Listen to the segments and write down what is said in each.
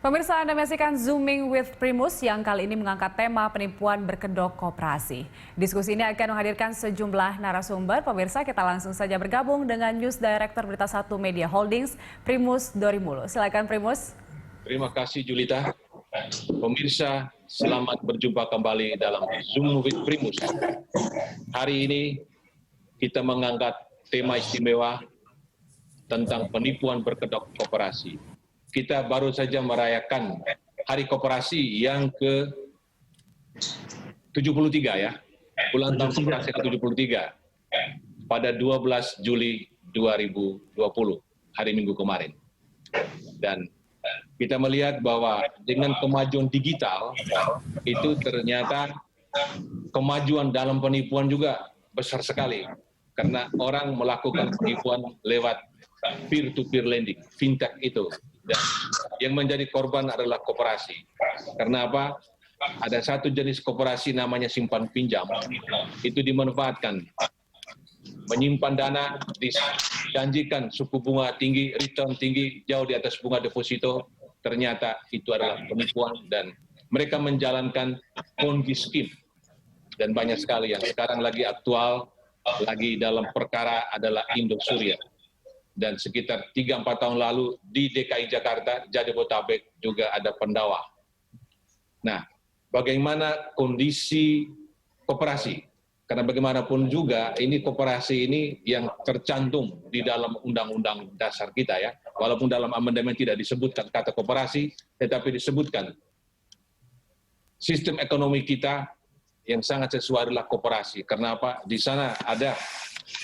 Pemirsa, Anda menyaksikan Zooming with Primus yang kali ini mengangkat tema penipuan berkedok koperasi. Diskusi ini akan menghadirkan sejumlah narasumber. Pemirsa, kita langsung saja bergabung dengan News Director Berita 1 Media Holdings, Primus Dorimulo. Silakan Primus. Terima kasih Julita. Pemirsa, selamat berjumpa kembali dalam Zoom with Primus. Hari ini kita mengangkat tema istimewa tentang penipuan berkedok koperasi. Kita baru saja merayakan Hari Koperasi yang ke-73 ya, ulang tahun koperasi ke-73 pada 12 Juli 2020, hari Minggu kemarin. Dan kita melihat bahwa dengan kemajuan digital itu ternyata kemajuan dalam penipuan juga besar sekali. Karena orang melakukan penipuan lewat peer-to-peer lending, fintech itu. Dan yang menjadi korban adalah koperasi. Karena apa? Ada satu jenis koperasi namanya simpan pinjam, itu dimanfaatkan. Menyimpan dana, dijanjikan suku bunga tinggi, return tinggi, jauh di atas bunga deposito, ternyata itu adalah penipuan dan mereka menjalankan Ponzi scheme. Dan banyak sekali yang sekarang lagi aktual, lagi dalam perkara adalah Indosuria. Dan sekitar 3-4 tahun lalu di DKI Jakarta, Jabodetabek juga ada Pendawa. Nah, bagaimana kondisi koperasi? Karena bagaimanapun juga ini koperasi ini yang tercantum di dalam Undang-Undang Dasar kita ya. Walaupun dalam amandemen tidak disebutkan kata koperasi, tetapi disebutkan sistem ekonomi kita yang sangat sesuai adalah koperasi. Karena apa? Di sana ada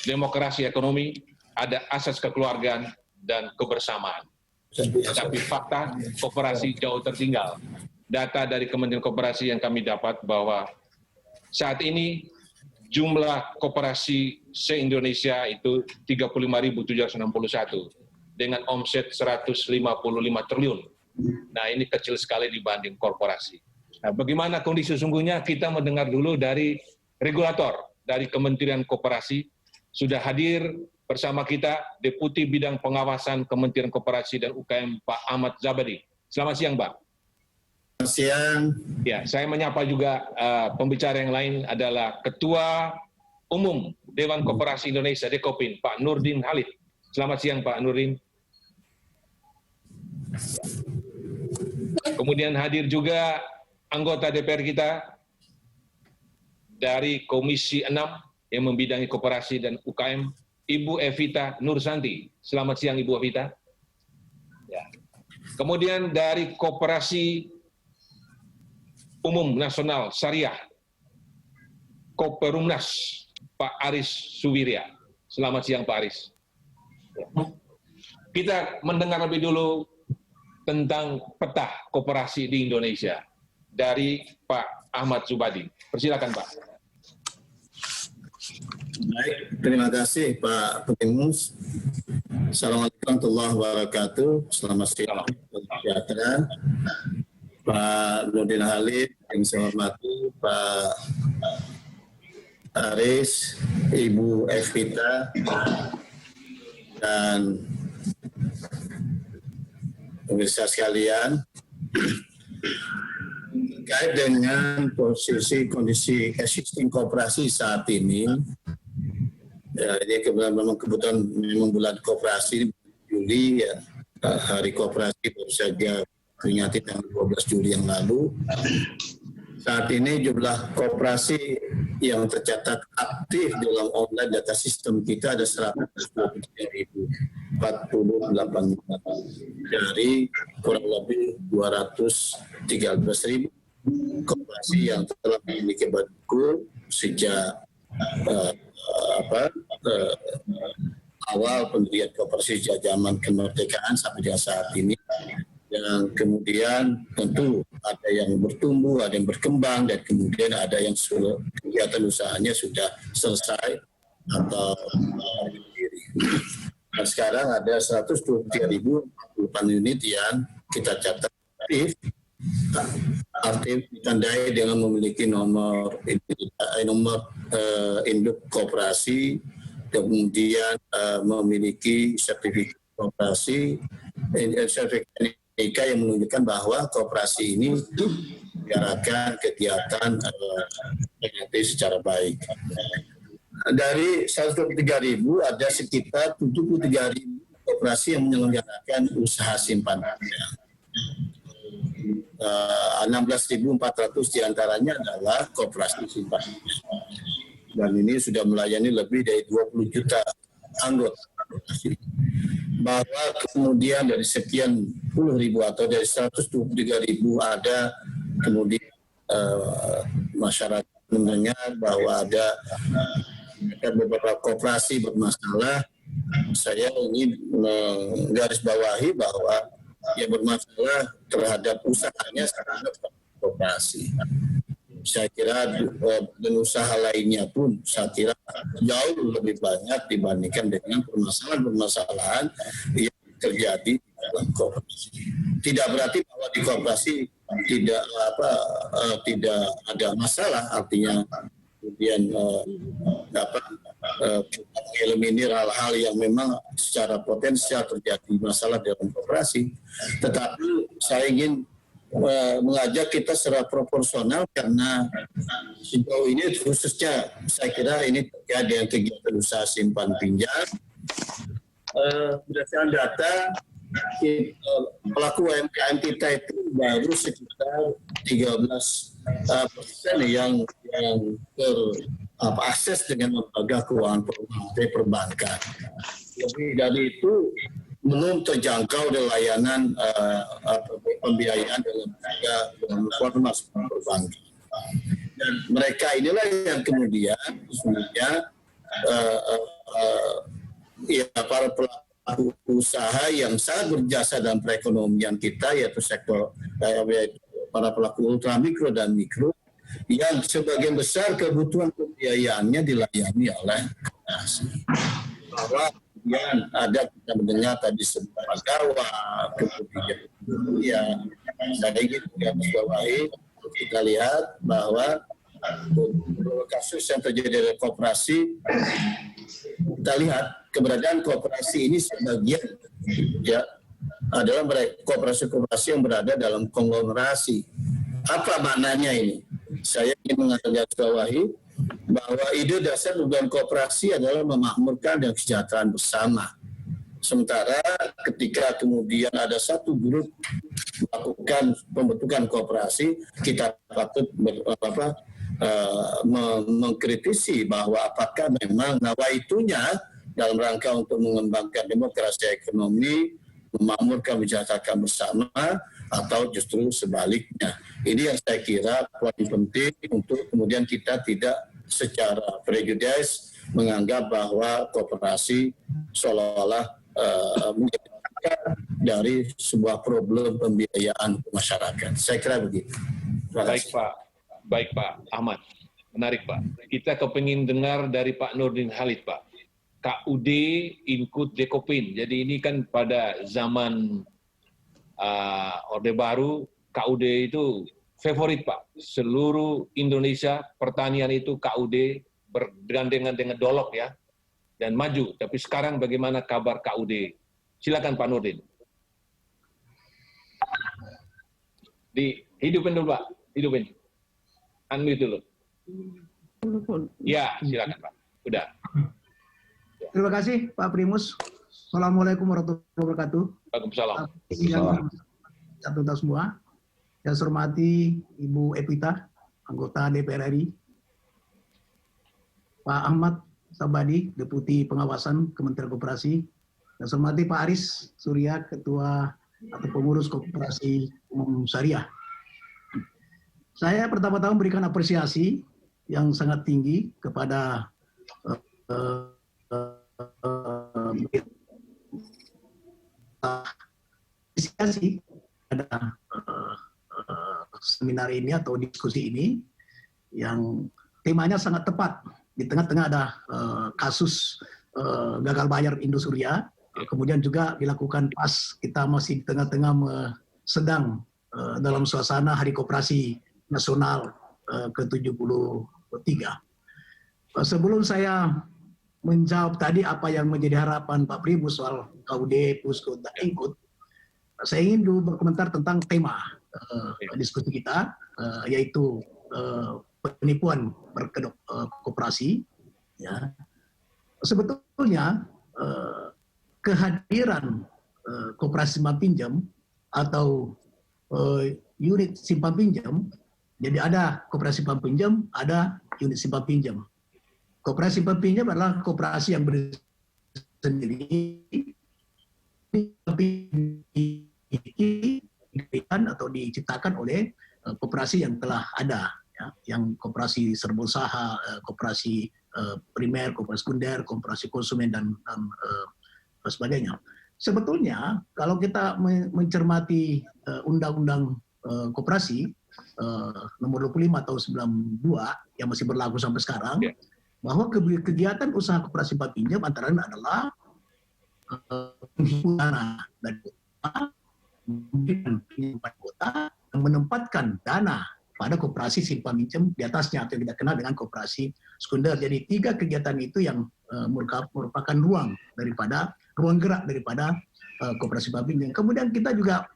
demokrasi ekonomi, ada asas kekeluargaan dan kebersamaan. Tapi fakta koperasi jauh tertinggal. Data dari Kementerian Koperasi yang kami dapat bahwa saat ini jumlah koperasi se-Indonesia itu 35.761 dengan omset 155 triliun. Nah, ini kecil sekali dibanding korporasi. Nah, bagaimana kondisi sesungguhnya? Kita mendengar dulu dari regulator dari Kementerian Koperasi. Sudah hadir bersama kita Deputi Bidang Pengawasan Kementerian Koperasi dan UKM Pak Ahmad Zabadi. Selamat siang, Pak. Selamat siang. Ya, saya menyapa juga pembicara yang lain adalah Ketua Umum Dewan Koperasi Indonesia Dekopin, Pak Nurdin Halid. Selamat siang, Pak Nurdin. Kemudian hadir juga anggota DPR kita dari Komisi 6 yang membidangi koperasi dan UKM, Ibu Evita Nursanti. Selamat siang, Ibu Evita. Ya. Kemudian dari Koperasi Umum Nasional Syariah, Koperumnas, Pak Aris Suwirya. Selamat siang, Pak Aris. Ya. Kita mendengar lebih dulu tentang peta koperasi di Indonesia dari Pak Ahmad Zubadi. Persilakan, Pak. Baik, terima kasih Pak Primus. Assalamualaikum warahmatullahi wabarakatuh. Selamat siang, sejahtera. Pak Nurdin Halid, yang saya hormati, Pak Aris, Ibu Evita, dan pemirsa sekalian. Terkait dengan posisi kondisi existing koperasi saat ini, ya, ini kebetulan memang bulan koperasi Juli ya, Hari Koperasi baru saja peringati tanggal 12 Juli yang lalu. Saat ini jumlah koperasi yang tercatat aktif dalam online data sistem kita ada 123.048 dari kurang lebih 213.000 koperasi yang telah memiliki buku sejak awal pendirian koperasi sejak zaman kemerdekaan sampai dengan saat ini. Yang kemudian tentu ada yang bertumbuh, ada yang berkembang, dan kemudian ada yang kegiatan usahanya sudah selesai atau berdiri. Dan sekarang ada 123.048 unit yang kita catat aktif ditandai dengan memiliki nomor induk koperasi, kemudian memiliki sertifikat koperasi, sertifikat yang menunjukkan bahwa koperasi ini menjalankan kegiatan PKT secara baik. Dari 123.000 ada sekitar 73.000 koperasi yang menyelenggarakan usaha simpan pinjam. 16.400 diantaranya adalah koperasi simpan pinjam. Dan ini sudah melayani lebih dari 20 juta anggota koperasi. Bahwa kemudian dari sekian puluh ribu atau dari 123.000 ada kemudian masyarakat mendengar bahwa ada beberapa koperasi bermasalah. Saya ingin menggarisbawahi bahwa yang bermasalah terhadap usahanya terhadap koperasi. Saya kira dan usaha lainnya pun saya kira jauh lebih banyak dibandingkan dengan permasalahan-permasalahan yang terjadi di dalam koperasi. Tidak berarti bahwa di koperasi tidak ada masalah, artinya kemudian dapat eliminir hal-hal yang memang secara potensial terjadi masalah dalam koperasi. Tetapi saya ingin mengajak kita secara proporsional karena sejauh ini khususnya saya kira ini terkait dengan kegiatan usaha simpan pinjam. Berdasarkan data pelaku UMKM kita itu baru sekitar 13% yang terakses dengan lembaga keuangan perbankan. Lebih dari itu belum terjangkau dari layanan pembiayaan dalam lembaga formal perbankan. Dan mereka inilah yang kemudian sebenarnya para pelaku usaha yang sangat berjasa dalam perekonomian kita, yaitu sektor para pelaku ultramikro dan mikro yang sebagian besar kebutuhan pembiayaannya dilayani oleh koperasi. Bahwa kemudian ada kita mendengar tadi sebuah pegawai, kemudian ya saya ingin garisbawahi kita lihat bahwa kasus yang terjadi dari koperasi, kita lihat keberadaan koperasi ini sebagian ya adalah koperasi-koperasi yang berada dalam konglomerasi. Apa maknanya ini? Saya ingin menggarisbawahi bahwa ide dasar dugaan koperasi adalah memakmurkan dan kesejahteraan bersama. Sementara ketika kemudian ada satu grup melakukan pembentukan koperasi, kita patut mengkritisi bahwa apakah memang nawaitunya dalam rangka untuk mengembangkan demokrasi ekonomi, memakmurkan, menjahatkan bersama, atau justru sebaliknya. Ini yang saya kira poin penting untuk kemudian kita tidak secara prejudis menganggap bahwa koperasi seolah-olah dari sebuah problem pembiayaan masyarakat. Saya kira begitu. Baik Pak Ahmad, menarik Pak. Kita kepingin dengar dari Pak Nurdin Halid Pak. KUD Inkut Dekopin. Jadi ini kan pada zaman Orde Baru, KUD itu favorit Pak. Seluruh Indonesia pertanian itu KUD bergandengan dengan Dolok ya, dan maju. Tapi sekarang bagaimana kabar KUD? Silakan Pak Nurdin. Hidupin dulu Pak, hidupin. Unmute dulu. Ya, silakan Pak. Udah. Terima kasih Pak Primus. Assalamualaikum warahmatullahi wabarakatuh. Waalaikumsalam. Satu semua. Yang saya hormati Ibu Epita, anggota DPR RI. Pak Ahmad Sabadi, Deputi Pengawasan Kementerian Koperasi. Yang saya hormati Pak Aris Surya, Ketua atau Pengurus Koperasi Umum Syariah. Saya pertama-tama memberikan apresiasi yang sangat tinggi kepada apresiasi pada seminar ini atau diskusi ini yang temanya sangat tepat. Di tengah-tengah ada kasus gagal bayar Indosuria, kemudian juga dilakukan pas kita masih di tengah-tengah sedang dalam suasana Hari Koperasi Nasional ke-73. Sebelum saya menjawab tadi apa yang menjadi harapan Pak Primus soal KUD, Pusko, dan Inkut, saya ingin dulu berkomentar tentang tema diskusi kita, yaitu penipuan berkedok koperasi. Ya. Sebetulnya kehadiran koperasi simpan pinjam atau unit simpan pinjam, jadi ada koperasi simpan pinjam, ada unit simpan pinjam. Koperasi simpan pinjam adalah koperasi yang berdiri sendiri, atau diciptakan oleh koperasi yang telah ada, ya, yang koperasi serba usaha, koperasi primer, koperasi sekunder, koperasi konsumen dan sebagainya. Sebetulnya kalau kita mencermati Undang-Undang Koperasi nomor 25 tahun 92 yang masih berlaku sampai sekarang, bahwa kegiatan usaha koperasi simpan pinjam antara lain adalah dana dari kota menempatkan dana pada koperasi simpan pinjam di atasnya atau yang kita kenal dengan koperasi sekunder. Jadi 3 kegiatan itu yang merupakan ruang gerak daripada koperasi simpan pinjam. Kemudian kita juga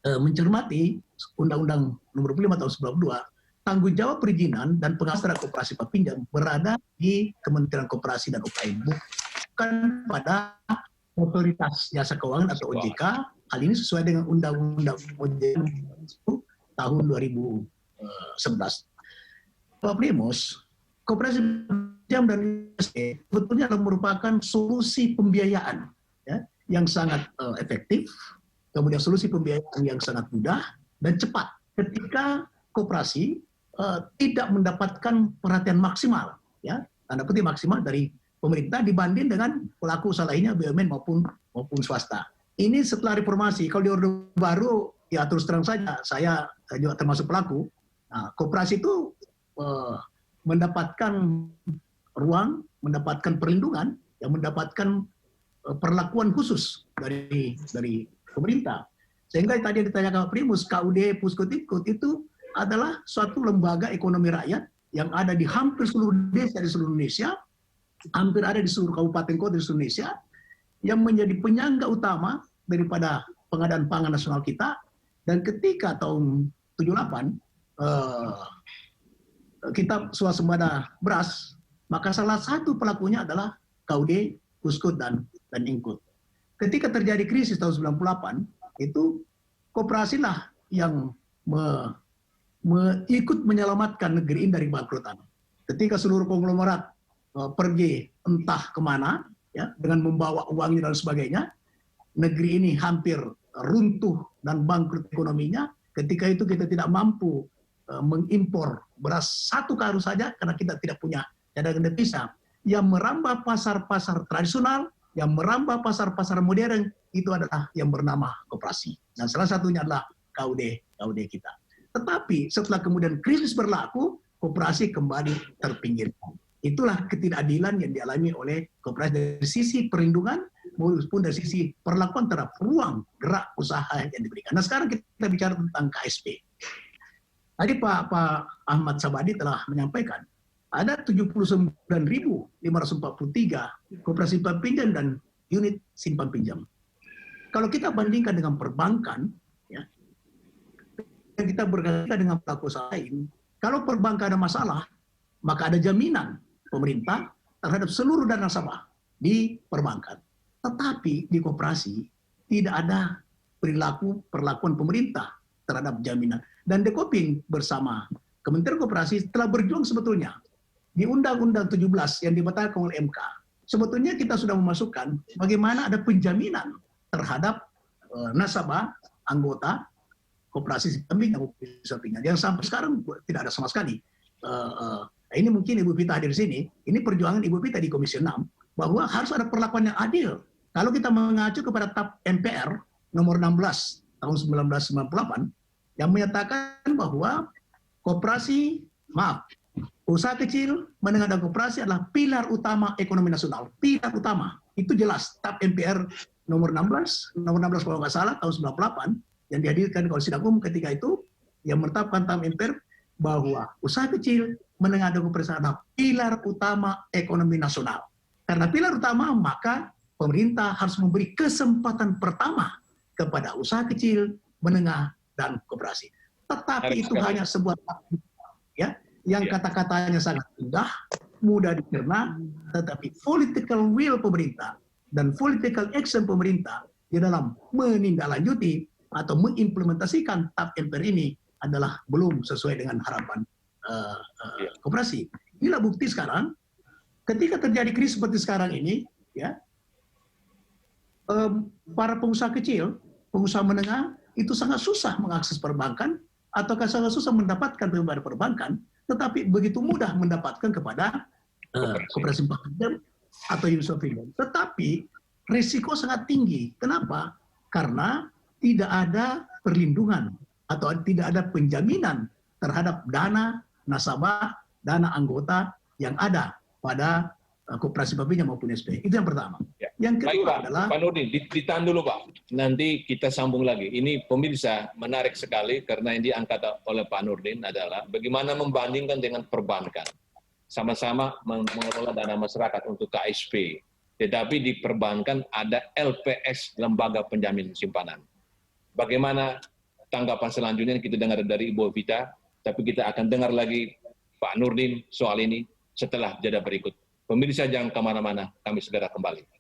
mencermati Undang-Undang Nomor 25 tahun 92, tanggung jawab perizinan dan pengawasan koperasi simpan pinjam berada di Kementerian Koperasi dan UKM, bukan pada Otoritas Jasa Keuangan atau OJK. Hal ini sesuai dengan Undang-Undang OJK tahun 2011. Pak Primus, koperasi pinjam dan investasi sebetulnya merupakan solusi pembiayaan, ya, yang sangat efektif, kemudian solusi pembiayaan yang sangat mudah dan cepat ketika koperasi tidak mendapatkan perhatian maksimal, ya, tanda petik maksimal dari pemerintah dibanding dengan pelaku usaha lainnya, BUMN maupun swasta. Ini setelah reformasi. Kalau di Orde Baru, ya terus terang saja, saya juga termasuk pelaku. Nah, koperasi itu mendapatkan ruang, mendapatkan perlindungan, yang mendapatkan perlakuan khusus dari pemerintah. Sehingga tadi yang ditanyakan Pak Primus, KUD, Puskut itu adalah suatu lembaga ekonomi rakyat yang ada di hampir seluruh desa di seluruh Indonesia, hampir ada di seluruh kabupaten kota di seluruh Indonesia, yang menjadi penyangga utama daripada pengadaan pangan nasional kita. Dan ketika tahun 78 kita swasembada beras, maka salah satu pelakunya adalah KUD, Puskut dan Inkut. Ketika terjadi krisis tahun 98, itu koperasilah yang ikut menyelamatkan negeri ini dari bangkrutan. Ketika seluruh konglomerat pergi entah kemana, ya, dengan membawa uangnya dan sebagainya, negeri ini hampir runtuh dan bangkrut ekonominya. Ketika itu kita tidak mampu mengimpor beras 1 karung saja karena kita tidak punya cadangan devisa. Yang merambah pasar-pasar tradisional, yang merambah pasar-pasar modern, itu adalah yang bernama koperasi. Nah, salah satunya adalah KUD kita. Tetapi setelah kemudian krisis berlaku, koperasi kembali terpinggirkan. Itulah ketidakadilan yang dialami oleh koperasi dari sisi perlindungan maupun dari sisi perlakuan terhadap ruang gerak usaha yang diberikan. Nah, sekarang kita bicara tentang KSP. Tadi Pak Ahmad Sabadi telah menyampaikan ada 79.543 koperasi simpan pinjam dan unit simpan pinjam. Kalau kita bandingkan dengan perbankan, ya, kita berkaitan dengan pelaku usaha lain, kalau perbankan ada masalah, maka ada jaminan pemerintah terhadap seluruh dana nasabah di perbankan. Tetapi di koperasi tidak ada perlakuan pemerintah terhadap jaminan. Dan Dekoping bersama Kementerian Koperasi telah berjuang sebetulnya di Undang-Undang 17 yang dibatalkan oleh MK. Sebetulnya kita sudah memasukkan bagaimana ada penjaminan terhadap nasabah, anggota koperasi simpan pinjam yang sampai sekarang tidak ada sama sekali. Ini mungkin Ibu Pita hadir di sini, ini perjuangan Ibu Pita di Komisi 6, bahwa harus ada perlakuan yang adil. Kalau kita mengacu kepada TAP MPR nomor 16 tahun 1998, yang menyatakan bahwa usaha kecil, menengah dan koperasi adalah pilar utama ekonomi nasional. Pilar utama, itu jelas TAP MPR nomor 16 kalau nggak salah tahun 98, yang dihadirkan oleh sidang umum ketika itu, yang menetapkan TAP MPR bahwa usaha kecil, menengah dan koperasi adalah pilar utama ekonomi nasional. Karena pilar utama, maka pemerintah harus memberi kesempatan pertama kepada usaha kecil, menengah, dan koperasi. Tetapi itu hanya sebuah taktik, ya, yang kata-katanya sangat indah, mudah dicerna, tetapi political will pemerintah dan political action pemerintah di dalam menindaklanjuti atau mengimplementasikan TAP MPR ini adalah belum sesuai dengan harapan koperasi. Bila bukti sekarang, ketika terjadi krisis seperti sekarang ini, ya, para pengusaha kecil, pengusaha menengah itu sangat susah mengakses perbankan ataukah sangat susah mendapatkan pembayaran perbankan, tetapi begitu mudah mendapatkan kepada koperasi pinjam atau unit of finance. Tetapi risiko sangat tinggi. Kenapa? Karena tidak ada perlindungan atau tidak ada penjaminan terhadap dana nasabah, dana anggota yang ada pada koperasi pinjam maupun SP. Itu yang pertama. Ya. Yang kedua Baik, Pak. adalah Pak Nurdin, ditahan dulu Pak. Nanti kita sambung lagi. Ini pemirsa menarik sekali karena yang diangkat oleh Pak Nurdin adalah bagaimana membandingkan dengan perbankan. Sama-sama mengelola dana masyarakat untuk KSP. Tetapi di perbankan ada LPS, Lembaga Penjamin Simpanan. Bagaimana tanggapan selanjutnya kita dengar dari Ibu Vita, tapi kita akan dengar lagi Pak Nurdin soal ini setelah jeda berikut. Pemirsa jangan kemana-mana, kami segera kembali.